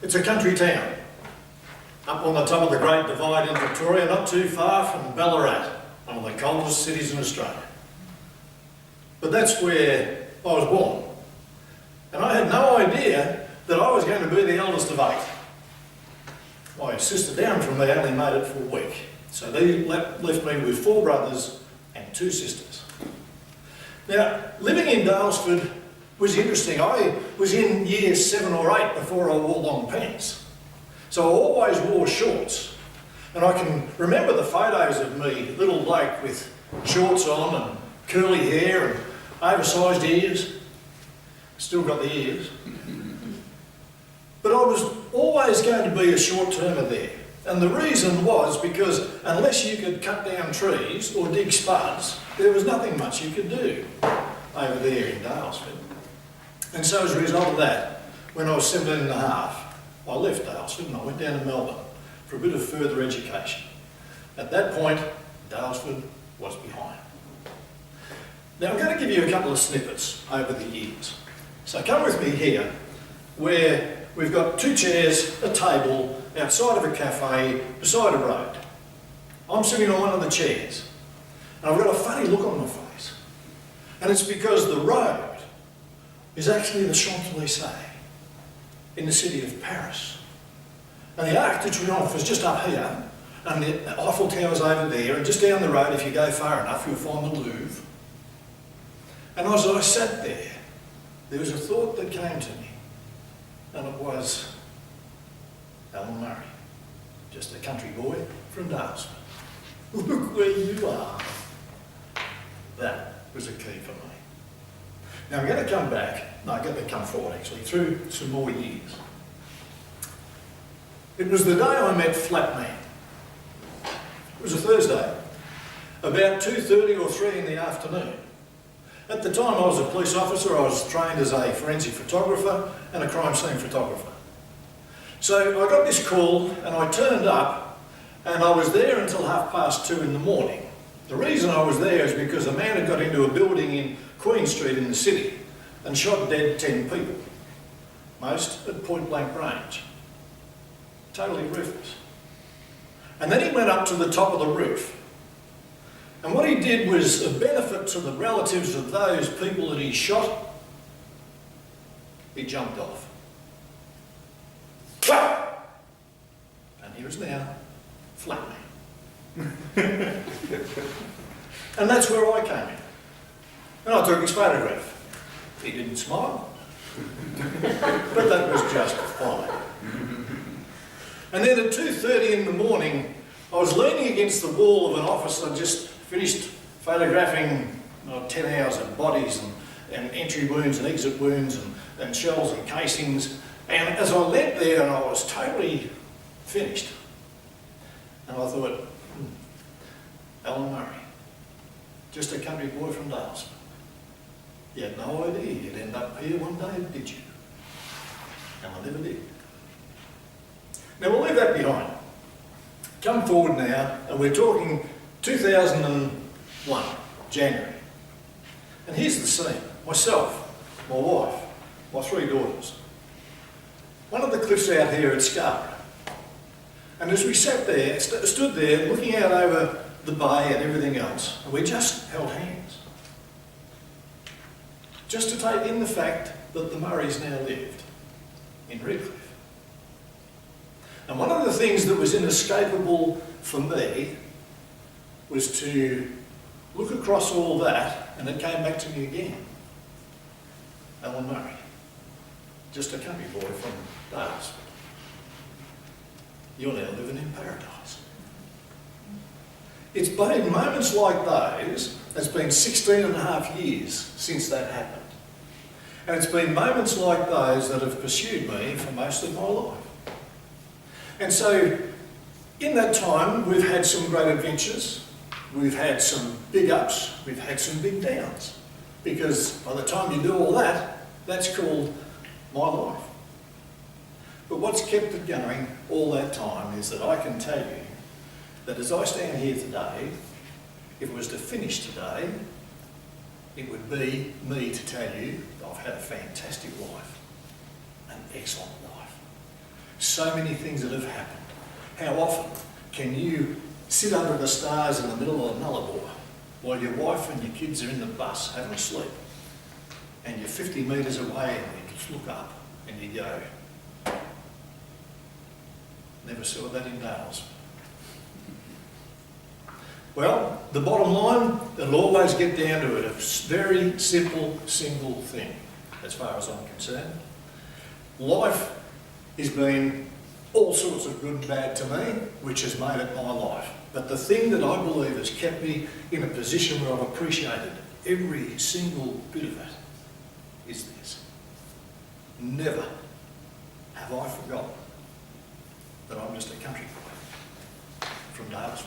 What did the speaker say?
It's a country town, up on the top of the Great Divide in Victoria, not too far from Ballarat, one of the coldest cities in Australia. But that's where I was born. And I had no idea that I was going to be the eldest of 8. My sister down from me only made it for a week. So they left me with 4 brothers and 2 sisters. Now, living in Daylesford was interesting. I was in year 7 or 8 before I wore long pants. So I always wore shorts. And I can remember the photos of me, little bloke with shorts on and curly hair and oversized ears. Still got the ears. But I was always going to be a short-termer there. And the reason was because unless you could cut down trees or dig spuds, there was nothing much you could do over there in Daylesford. And so as a result of that, when I was 17 and a half, I left Daylesford and I went down to Melbourne for a bit of further education. At that point, Daylesford was behind. Now I'm going to give you a couple of snippets over the years. So come with me here, where we've got 2 chairs, a table, outside of a cafe, beside a road. I'm sitting on one of the chairs, and I've got a funny look on my face. And it's because the road is actually the Champs-Élysées in the city of Paris. And the Arc de Triomphe is just up here, and the Eiffel Tower's over there, and just down the road, if you go far enough, you'll find the Louvre. And as I sat there was a thought that came to me, and it was Allan Murray, just a country boy from Daylesford. Look where you are. That was a key for me. Now I'm going to come back, no, I'm going to come forward actually, through some more years. It was the day I met Flatman. It was a Thursday, about 2:30 or 3 in the afternoon. At the time I was a police officer, I was trained as a forensic photographer and a crime scene photographer. So I got this call and I turned up and I was there until 2:30 in the morning. The reason I was there is because a man had got into a building in Queen Street in the city and shot dead 10 people, most at point blank range. Totally ruthless. And then he went up to the top of the roof. And what he did was a benefit to the relatives of those people that he shot. He jumped off. And here is now Flatman. And that's where I came in. And I took his photograph. He didn't smile, but that was just fine. And then at 2:30 in the morning, I was leaning against the wall of an office. I just finished photographing 10 hours of bodies and entry wounds and exit wounds and shells and casings. And as I leant there, and I was totally finished. And I thought, Allan Murray, just a country boy from Daylesford. You had no idea you'd end up here one day, did you? And I never did. Now we'll leave that behind. Come forward now, and we're talking 2001, January. And here's the scene. Myself, my wife, my 3 daughters. One of the cliffs out here at Scarborough. And as we sat there, stood there, looking out over the bay and everything else, and we just held hands. Just to take in the fact that the Murrays now lived in Redcliffe. And one of the things that was inescapable for me was to look across all that, and it came back to me again. Allan Murray, just a country boy from Daylesford. You're now living in paradise. It's been moments like those, it's been 16 and a half years since that happened. And it's been moments like those that have pursued me for most of my life. And so, in that time, we've had some great adventures, we've had some big ups, we've had some big downs. Because by the time you do all that, that's called my life. But what's kept it going all that time is that I can tell you that as I stand here today, if it was to finish today, it would be me to tell you I've had a fantastic life, an excellent life. so many things that have happened. How often can you sit under the stars in the middle of the Nullarbor while your wife and your kids are in the bus having a sleep, and you're 50 metres away and you just look up and you go, never saw that in Dales. Well, the bottom line, it'll always get down to it, a very simple, single thing, as far as I'm concerned. Life has been all sorts of good and bad to me, which has made it my life. But the thing that I believe has kept me in a position where I've appreciated every single bit of it is this. Never have I forgotten that I'm just a country boy from Dales.